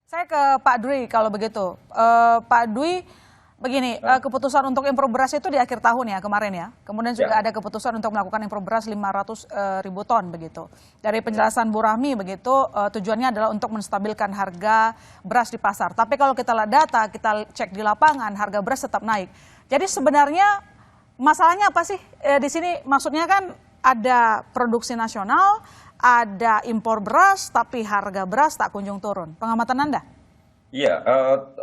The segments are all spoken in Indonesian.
Saya ke Pak Dwi kalau begitu. Pak Dwi, begini, keputusan untuk impor beras itu di akhir tahun ya kemarin ya. Kemudian juga ada keputusan untuk melakukan impor beras 500 ribu ton begitu. Dari penjelasan Bu Rahmi begitu, tujuannya adalah untuk menstabilkan harga beras di pasar. Tapi kalau kita lihat data, kita cek di lapangan, harga beras tetap naik. Jadi sebenarnya masalahnya apa sih di sini? Maksudnya kan ada produksi nasional, ada impor beras, tapi harga beras tak kunjung turun. Pengamatan Anda? Iya,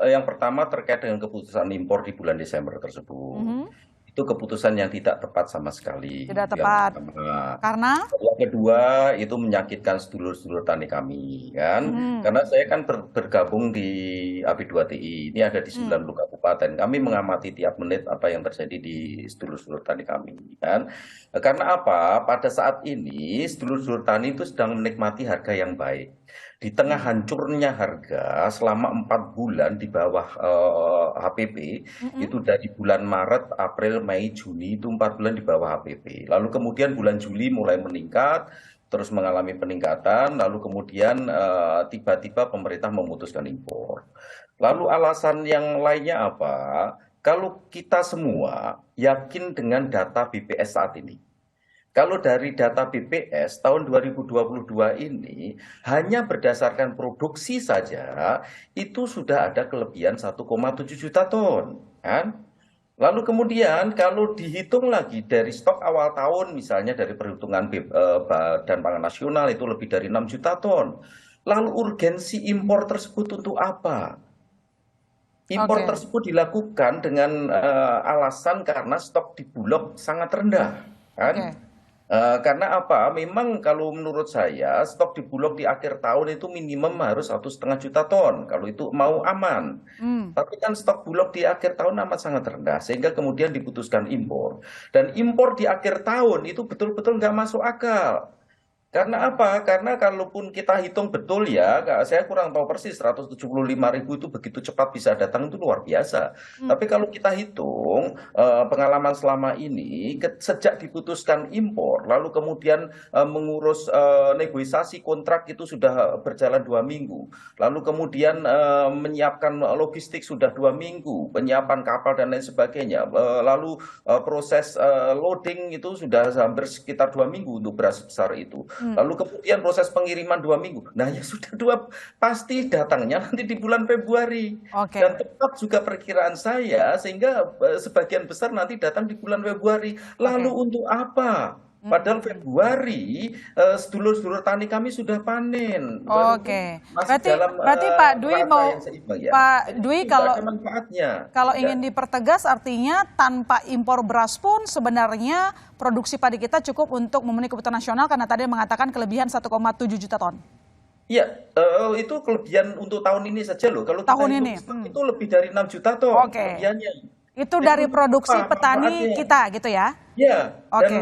yang pertama terkait dengan keputusan impor di bulan Desember tersebut. Mhm. Itu keputusan yang tidak tepat sama sekali. Tidak Yang tepat. pertama. Karena? Yang kedua, itu menyakitkan sedulur-sedulur tani kami, kan? Mhm. Karena saya kan bergabung di AB2TI, ini ada di Mhm. 90 kabupaten. Kami mengamati tiap menit apa yang terjadi di sedulur-sedulur tani kami, kan? Karena apa? Pada saat ini, sedulur-sedulur tani itu sedang menikmati harga yang baik. Di tengah Mhm. hancurnya harga selama 4 bulan di bawah HPP, Mhm. itu dari bulan Maret, April, Mei, Juni itu 4 bulan di bawah HPP. Lalu kemudian bulan Juli mulai meningkat, terus mengalami peningkatan, lalu kemudian tiba-tiba pemerintah memutuskan impor. Lalu alasan yang lainnya apa? Kalau kita semua yakin dengan data BPS saat ini. Kalau dari data BPS tahun 2022 ini hanya berdasarkan produksi saja itu sudah ada kelebihan 1,7 juta ton, kan? Lalu kemudian kalau dihitung lagi dari stok awal tahun misalnya dari perhitungan Badan Pangan Nasional itu lebih dari 6 juta ton. Lalu urgensi impor tersebut untuk apa? Impor Oke. tersebut dilakukan dengan alasan karena stok di Bulog sangat rendah, kan? Oke. Karena apa? Memang kalau menurut saya stok di Bulog di akhir tahun itu minimum harus 1,5 juta ton. Kalau itu mau aman. Hmm. Tapi kan stok Bulog di akhir tahun amat sangat rendah, sehingga kemudian diputuskan impor. Dan impor di akhir tahun itu betul-betul nggak masuk akal. Karena Oke. apa? Karena kalaupun kita hitung betul ya, saya kurang tahu persis 175 ribu itu begitu cepat bisa datang itu luar biasa. Hmm. Tapi kalau kita hitung pengalaman selama ini, sejak diputuskan impor, lalu kemudian mengurus negosiasi kontrak itu sudah berjalan 2 minggu. Lalu kemudian menyiapkan logistik sudah 2 minggu, penyiapan kapal dan lain sebagainya. Lalu proses loading itu sudah hampir sekitar 2 minggu untuk beras besar itu. Hmm. Lalu kemudian proses pengiriman 2 minggu. Nah ya sudah pasti datangnya nanti di bulan Februari. Dan Oke. tepat juga perkiraan saya sehingga sebagian besar nanti datang di bulan Februari. Lalu Oke. untuk apa? Padahal Mhm. Februari sedulur-sedulur tani kami sudah panen. Walaupun Oke. masih Berarti dalam berarti Pak Dwi rasa mau yang seimbang ya. Pak Jadi Dwi tidak kalau ada manfaatnya. kalau Tidak. ingin dipertegas artinya tanpa impor beras pun sebenarnya produksi padi kita cukup untuk memenuhi kebutuhan nasional karena tadi mengatakan kelebihan 1,7 juta ton Iya, itu kelebihan untuk tahun ini saja loh. Kalau kita tahun hitung ini. stok itu lebih dari 6 juta ton Oke. kelebihannya. Itu Jadi dari untuk apa produksi petani manfaatnya? kita gitu ya. Ya, Oke. dan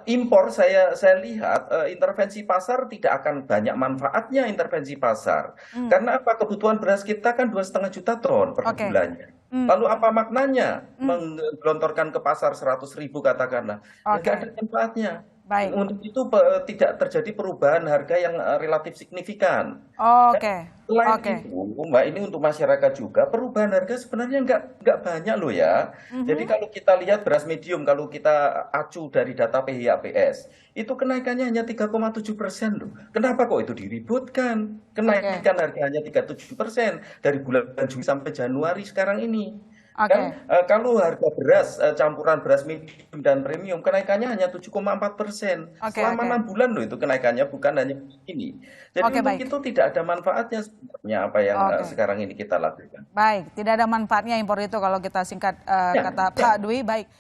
impor saya lihat intervensi pasar tidak akan banyak manfaatnya intervensi pasar. Hmm. Karena apa? Kebutuhan beras kita kan 2,5 juta ton per Oke. bulannya. Hmm. Lalu apa maknanya Hmm. menggelontorkan ke pasar 100 ribu katakanlah? Ya nggak ada Oke. manfaatnya. Baik. Untuk itu tidak terjadi perubahan harga yang relatif signifikan. Dan Oke. selain Oke. itu, Mbak, ini untuk masyarakat juga perubahan harga sebenarnya nggak banyak loh ya. Jadi Mhm. kalau kita lihat beras medium, kalau kita acu dari data PHPS, itu kenaikannya hanya 3,7% loh. Kenapa kok itu diributkan? Oke. Kenaikan harga hanya 37% dari bulan Juli sampai Januari sekarang ini. Kan Oke. kalau harga beras campuran beras medium dan premium kenaikannya hanya 7,4% Oke. selama Oke. 6 bulan loh itu kenaikannya bukan hanya ini. Jadi Oke, untuk baik. itu tidak ada manfaatnya sebenarnya apa yang Oke. sekarang ini kita lakukan. Baik, tidak ada manfaatnya impor itu kalau kita singkat Ya, kata Pak ya. Dwi. Baik.